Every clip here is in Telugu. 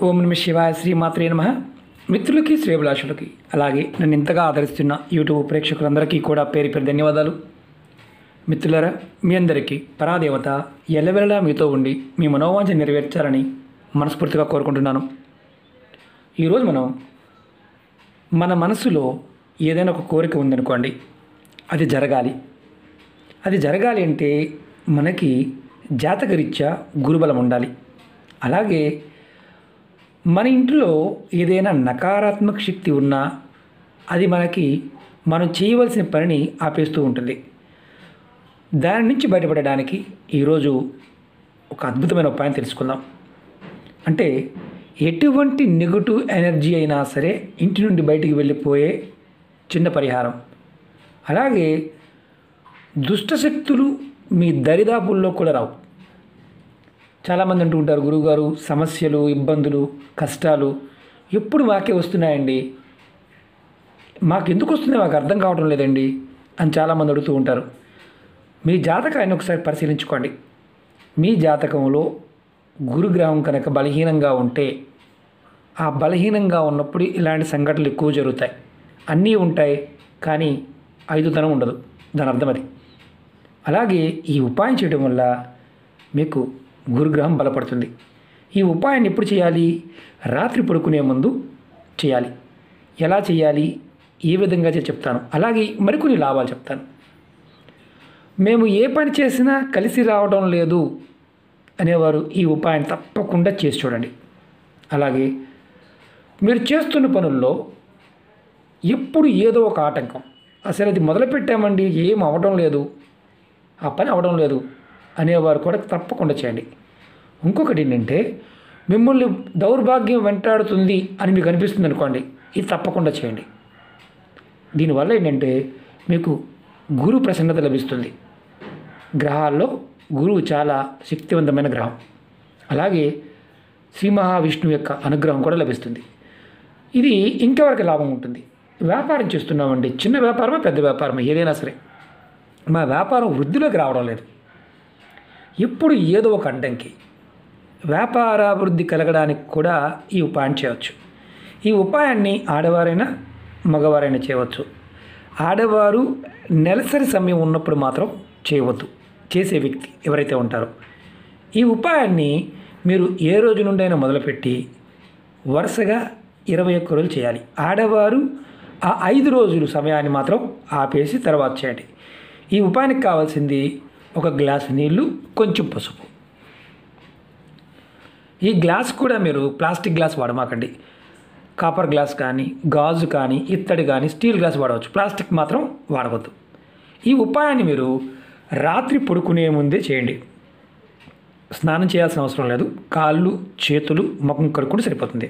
ఓం నమ శివాయ శ్రీమాత్రే నమః. మిత్రులకి శ్రేభిలాషులకి అలాగే నన్ను ఇంతగా ఆదరిస్తున్న యూట్యూబ్ ప్రేక్షకులందరికీ కూడా పేరు పేరు ధన్యవాదాలు. మిత్రులారా, మీ అందరికీ పరాదేవత ఎల్లవెల్లలా మీతో ఉండి మీ మనోవాంఛ నెరవేర్చాలని మనస్ఫూర్తిగా కోరుకుంటున్నాను. ఈరోజు మనం మన మనసులో ఏదైనా ఒక కోరిక ఉందనుకోండి, అది జరగాలి. అది జరగాలి అంటే మనకి జాతకరీత్యా గురుబలం ఉండాలి. అలాగే మన ఇంట్లో ఏదైనా నకారాత్మక శక్తి ఉన్నా అది మనం చేయవలసిన పనిని ఆపేస్తూ ఉంటుంది. దాని నుంచి బయటపడడానికి ఈరోజు ఒక అద్భుతమైన ఉపాయం తెలుసుకుందాం. అంటే ఎటువంటి నెగటివ్ ఎనర్జీ అయినా సరే ఇంటి నుండి బయటికి వెళ్ళిపోయే చిన్న పరిహారం. అలాగే దుష్టశక్తులు మీ దరిదాపుల్లో కూడా రావు. చాలామంది అంటూ ఉంటారు, గురువుగారు సమస్యలు, ఇబ్బందులు, కష్టాలు ఎప్పుడు మాకే వస్తున్నాయండి, మాకు ఎందుకు వస్తున్నాయి మాకు అర్థం కావడం లేదండి అని చాలామంది అడుగుతూ ఉంటారు. మీ జాతకాన్ని ఒకసారి పరిశీలించుకోండి. మీ జాతకంలో గురుగ్రహం కనుక బలహీనంగా ఉంటే, ఆ బలహీనంగా ఉన్నప్పుడు ఇలాంటి సంఘటనలు ఎక్కువ జరుగుతాయి. అన్నీ ఉంటాయి కానీ ఐదుతనం ఉండదు, దాని అర్థం అది. అలాగే ఈ ఉపాయం చేయడం వల్ల మీకు గురుగ్రహం బలపడుతుంది. ఈ ఉపాయాన్ని ఎప్పుడు చేయాలి? రాత్రి పడుకునే ముందు చేయాలి. ఎలా చేయాలి, ఏ విధంగా చెప్తాను. అలాగే మరికొన్ని లాభాలు చెప్తాను. మేము ఏ పని చేసినా కలిసి రావడం లేదు అనేవారు ఈ ఉపాయం తప్పకుండా చేసి చూడండి. అలాగే మీరు చేస్తున్న పనుల్లో ఎప్పుడు ఏదో ఒక ఆటంకం, అసలు అది మొదలుపెట్టామండి ఏం అవ్వడం లేదు, ఆ పని అవ్వడం లేదు అనేవారు కూడా తప్పకుండా చేయండి. ఇంకొకటి ఏంటంటే, మిమ్మల్ని దౌర్భాగ్యం వెంటాడుతుంది అని మీకు అనిపిస్తుంది అనుకోండి, ఇది తప్పకుండా చేయండి. దీనివల్ల ఏంటంటే మీకు గురు ప్రసన్నత లభిస్తుంది. గ్రహాల్లో గురువు చాలా శక్తివంతమైన గ్రహం. అలాగే శ్రీ మహావిష్ణువు యొక్క అనుగ్రహం కూడా లభిస్తుంది. ఇది ఇంకెవరికి లాభం ఉంటుంది? వ్యాపారం చేస్తున్నామండి, చిన్న వ్యాపారమా పెద్ద వ్యాపారమా ఏదైనా సరే, మా వ్యాపారం వృద్ధిలోకి రావడం లేదు, ఎప్పుడు ఏదో ఒక అడ్డంకి. వ్యాపారాభివృద్ధి కలగడానికి కూడా ఈ ఉపాయం చేయవచ్చు. ఈ ఉపాయాన్ని ఆడవారైనా మగవారైనా చేయవచ్చు. ఆడవారు నెలసరి సమయం ఉన్నప్పుడు మాత్రం చేయవద్దు, చేసే వ్యక్తి ఎవరైతే ఉంటారో. ఈ ఉపాయాన్ని మీరు ఏ రోజు నుండైనా మొదలుపెట్టి వరుసగా 21 రోజులు చేయాలి. ఆడవారు ఆ 5 రోజులు సమయాన్ని మాత్రం ఆపేసి తర్వాత చేయండి. ఈ ఉపాయానికి కావాల్సింది ఒక గ్లాసు నీళ్ళు, కొంచెం పసుపు. ఈ గ్లాస్ కూడా మీరు ప్లాస్టిక్ గ్లాస్ వాడమాకండి. కాపర్ గ్లాస్ కానీ, గాజు కానీ, ఇత్తడి కానీ, స్టీల్ గ్లాస్ వాడవచ్చు, ప్లాస్టిక్ మాత్రం వాడవద్దు. ఈ ఉపాయాన్ని మీరు రాత్రి పడుకునే ముందే చేయండి. స్నానం చేయాల్సిన అవసరం లేదు. కాళ్ళు, చేతులు, ముఖం కడుక్కుంటే సరిపోతుంది.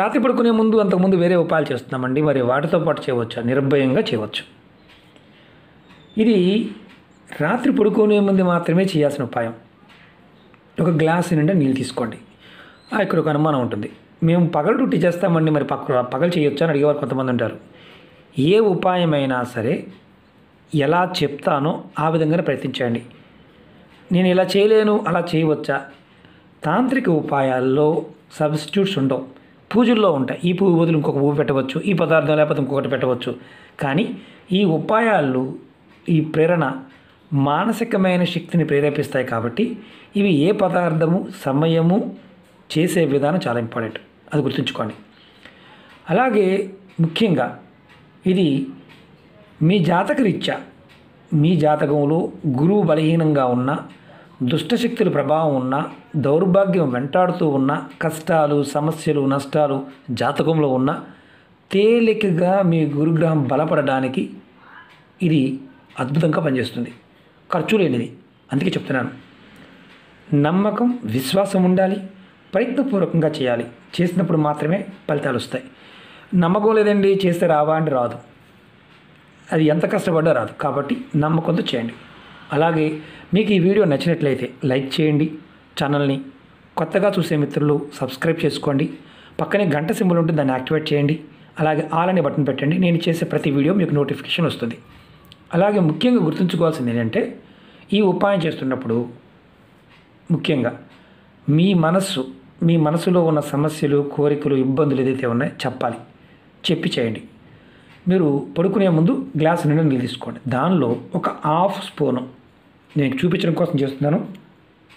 రాత్రి పడుకునే ముందు అంతకుముందు వేరే ఉపాయాలు చేస్తున్నామండి, మరి వాటితో పాటు చేయవచ్చు, నిర్భయంగా చేయవచ్చు. ఇది రాత్రి పడుకునే ముందు మాత్రమే చేయాల్సిన ఉపాయం. ఒక గ్లాసు నిండా నీళ్ళు తీసుకోండి. ఇక్కడ ఒక అనుమానం ఉంటుంది, మేము పగలు డ్యూటీ చేస్తామండి, మరి పగలు చేయొచ్చు అని అడిగేవారు కొంతమంది ఉంటారు. ఏ ఉపాయమైనా సరే ఎలా చెప్తానో ఆ విధంగానే ప్రయత్నించండి. నేను ఇలా చేయలేను, అలా చేయవచ్చా? తాంత్రిక ఉపాయాల్లో సబ్స్టిట్యూట్స్ ఉండవు, పూజల్లో ఉంటాయి. ఈ పువ్వు బదులు ఇంకొక పువ్వు పెట్టవచ్చు, ఈ పదార్థం లేకపోతే ఇంకొకటి పెట్టవచ్చు. కానీ ఈ ఉపాయాలు, ఈ ప్రేరణ మానసికమైన శక్తిని ప్రేరేపిస్తాయి. కాబట్టి ఇవి ఏ పదార్థము, సమయము, చేసే విధానం చాలా ఇంపార్టెంట్, అది గుర్తుంచుకోండి. అలాగే ముఖ్యంగా ఇది మీ జాతకరీత్యా, మీ జాతకంలో గురువు బలహీనంగా ఉన్న, దుష్టశక్తుల ప్రభావం ఉన్న, దౌర్భాగ్యం వెంటాడుతూ ఉన్న, కష్టాలు, సమస్యలు, నష్టాలు జాతకంలో ఉన్న, తేలికగా మీ గురుగ్రహం బలపడడానికి ఇది అద్భుతంగా పనిచేస్తుంది. ఖర్చు లేనిది, అందుకే చెప్తున్నాను. నమ్మకం, విశ్వాసం ఉండాలి, ప్రయత్నపూర్వకంగా చేయాలి. చేసినప్పుడు మాత్రమే ఫలితాలు వస్తాయి. నమ్మకం లేదండి, చేస్తే రావా అంటే రాదు, అది ఎంత కష్టపడ్డా రాదు. కాబట్టి నమ్మకంతో చేయండి. అలాగే మీకు ఈ వీడియో నచ్చినట్లయితే లైక్ చేయండి. ఛానల్ని కొత్తగా చూసే మిత్రులు సబ్స్క్రైబ్ చేసుకోండి. పక్కనే గంట సింబల్ ఉంటుంది, దాన్ని యాక్టివేట్ చేయండి. అలాగే ఆల్ అనే బటన్ పెట్టండి, నేను చేసే ప్రతి వీడియో మీకు నోటిఫికేషన్ వస్తుంది. అలాగే ముఖ్యంగా గుర్తుంచుకోవాల్సింది ఏంటంటే, ఈ ఉపాయం చేస్తున్నప్పుడు ముఖ్యంగా మీ మనస్సు మీ మనసులో ఉన్న సమస్యలు, కోరికలు, ఇబ్బందులు ఏదైతే ఉన్నాయో చెప్పాలి. చెప్పి చేయండి. మీరు పడుకునే ముందు గ్లాసు నిండా నీళ్ళు తీసుకోండి. దానిలో ఒక హాఫ్ స్పూను, నేను చూపించడం కోసం చేస్తున్నాను,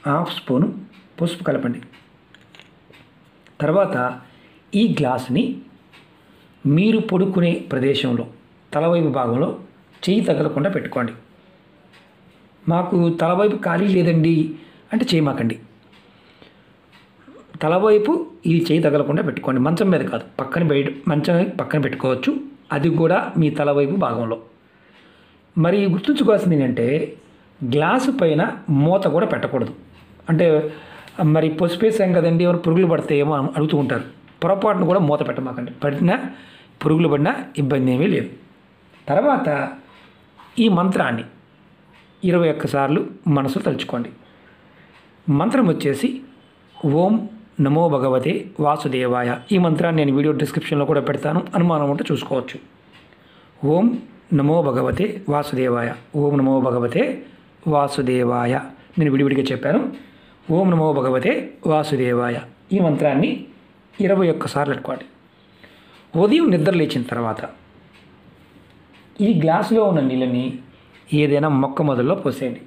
హాఫ్ స్పూను పసుపు కలపండి. తర్వాత ఈ గ్లాసుని మీరు పడుకునే ప్రదేశంలో తలవైపు భాగంలో చెయ్యి తగలకుండా పెట్టుకోండి. మాకు తలవైపు ఖాళీ లేదండి అంటే చేయమాకండి. తలవైపు ఇది చేయి తగలకుండా పెట్టుకోండి. మంచం మీద కాదు, మంచం పక్కన పెట్టుకోవచ్చు. అది కూడా మీ తలవైపు భాగంలో. మరి గుర్తుంచుకోవాల్సింది ఏంటంటే గ్లాసు పైన మూత కూడా పెట్టకూడదు. అంటే మరి పసుపు వేసాం కదండి, ఎవరు పురుగులు పడతాయేమో అడుగుతూ ఉంటారు. పొరపాటును కూడా మూత పెట్టమాకండి. పడినా పురుగులు పడినా ఇబ్బంది ఏమీ లేదు. తర్వాత ఈ మంత్రాన్ని 21 సార్లు మనసు తలుచుకోండి. మంత్రం వచ్చేసి ఓం నమో భగవతే వాసుదేవాయ. ఈ మంత్రాన్ని నేను వీడియో డిస్క్రిప్షన్లో కూడా పెడతాను, అనుమానం ఉంటే చూసుకోవచ్చు. ఓం నమో భగవతే వాసుదేవాయ, ఓం నమో భగవతే వాసుదేవాయ. నేను విడివిడిగా చెప్పాను. ఓం నమో భగవతే వాసుదేవాయ. ఈ మంత్రాన్ని 21 సార్లు పెట్టుకోండి. ఉదయం నిద్ర లేచిన తర్వాత ఈ గ్లాసులో ఉన్న నీళ్ళని ఏదైనా మొక్క మొదల్లో పోసేయండి.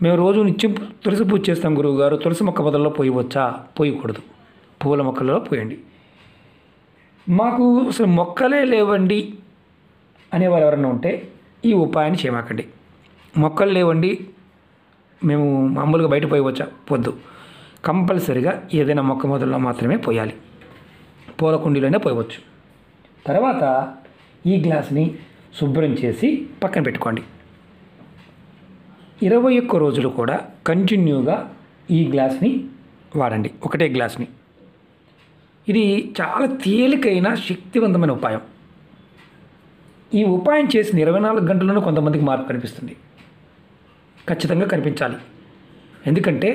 మేము రోజు నిత్యం తులసి పూజ చేస్తాం గురువుగారు, తులసి మొక్క మొదల్లో పోయవచ్చా? పోయకూడదు. పూల మొక్కలలో పోయండి. మాకు అసలు మొక్కలే లేవండి అనేవారు ఎవరైనా ఉంటే ఈ ఉపాయాన్ని చేయమాకండి. మొక్కలు లేవండి, మేము మామూలుగా బయట పోయవచ్చా? పొద్దు. కంపల్సరిగా ఏదైనా మొక్క మొదల్లో మాత్రమే పోయాలి. పూల కుండీలోనే పోయవచ్చు. తర్వాత ఈ గ్లాస్ని శుభ్రం చేసి పక్కన పెట్టుకోండి. 21 రోజులు కూడా కంటిన్యూగా ఈ గ్లాస్ని వాడండి, ఒకటే గ్లాస్ని. ఇది చాలా తేలికైన శక్తివంతమైన ఉపాయం. ఈ ఉపాయం చేసిన 24 గంటల్లోనే కొంతమందికి మార్పు కనిపిస్తుంది. ఖచ్చితంగా కనిపించాలి. ఎందుకంటే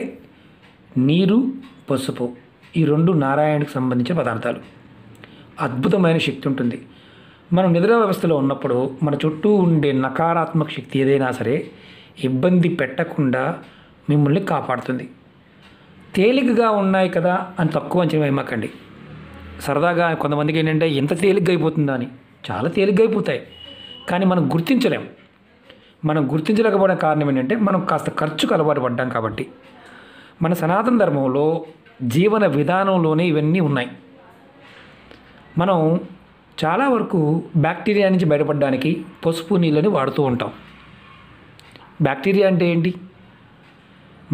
నీరు, పసుపు ఈ 2 నారాయణకి సంబంధించిన పదార్థాలు. అద్భుతమైన శక్తి ఉంటుంది. మనం నిద్ర వ్యవస్థలో ఉన్నప్పుడు మన చుట్టూ ఉండే నకారాత్మక శక్తి ఏదైనా సరే ఇబ్బంది పెట్టకుండా మిమ్మల్ని కాపాడుతుంది. తేలికగా ఉన్నాయి కదా అని తక్కువ అంచనా వేయమాకండి. సరదాగా కొంతమందికి ఏంటంటే ఎంత తేలిగ్గా అయిపోతుందా అని. చాలా తేలిగ్గా అయిపోతాయి, కానీ మనం గుర్తించలేం. మనం గుర్తించలేకపోవడం కారణం ఏంటంటే మనం కాస్త ఖర్చుకు అలవాటు పడ్డాం కాబట్టి. మన సనాతన ధర్మంలో జీవన విధానంలోనే ఇవన్నీ ఉన్నాయి. మనం చాలా వరకు బ్యాక్టీరియా నుంచి బయటపడడానికి పసుపు నీళ్ళని వాడుతూ ఉంటాం. బ్యాక్టీరియా అంటే ఏంటి?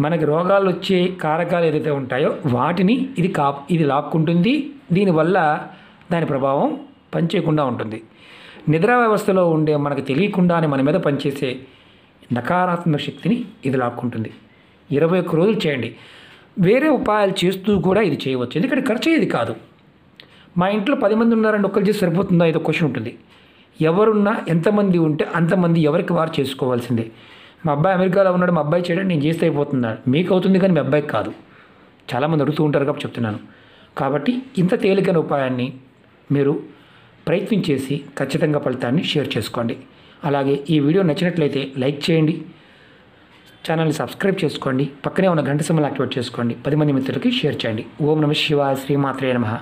మనకి రోగాలు వచ్చే కారకాలు ఏదైతే ఉంటాయో వాటిని ఇది లాక్కుంటుంది. దీనివల్ల దాని ప్రభావం పనిచేయకుండా ఉంటుంది. నిద్రా వ్యవస్థలో ఉండే మనకు తెలియకుండానే మన మీద పనిచేసే నకారాత్మక శక్తిని ఇది లాక్కుంటుంది. 21 రోజులు చేయండి. వేరే ఉపాయాలు చేస్తూ కూడా ఇది చేయవచ్చు, ఎందుకంటే ఖర్చు అయ్యేది కాదు. మా ఇంట్లో 10 మంది ఉన్నారండి, ఒక్కరు చేసి సరిపోతుందా? ఏదో క్వశ్చన్ ఉంటుంది. ఎవరున్నా ఎంతమంది ఉంటే అంతమంది ఎవరికి వారు చేసుకోవాల్సిందే. మా అబ్బాయి అమెరికాలో ఉన్నాడు, మా అబ్బాయి చేయడం నేను చేస్తే అయిపోతున్నాడు. మీకు అవుతుంది కానీ మీ అబ్బాయికి కాదు. చాలామంది అడుగుతూ ఉంటారు కాబట్టి చెప్తున్నాను. కాబట్టి ఇంత తేలికైన ఉపాయాన్ని మీరు ప్రయత్నం చేసి ఖచ్చితంగా ఫలితాన్ని షేర్ చేసుకోండి. అలాగే ఈ వీడియో నచ్చినట్లయితే లైక్ చేయండి, ఛానల్ని సబ్స్క్రైబ్ చేసుకోండి, పక్కనే ఉన్న గంట సింబల్ యాక్టివేట్ చేసుకోండి, 10 మంది మిత్రులకి షేర్ చేయండి. ఓం నమః శివాయ, శ్రీమాత్రే నమః.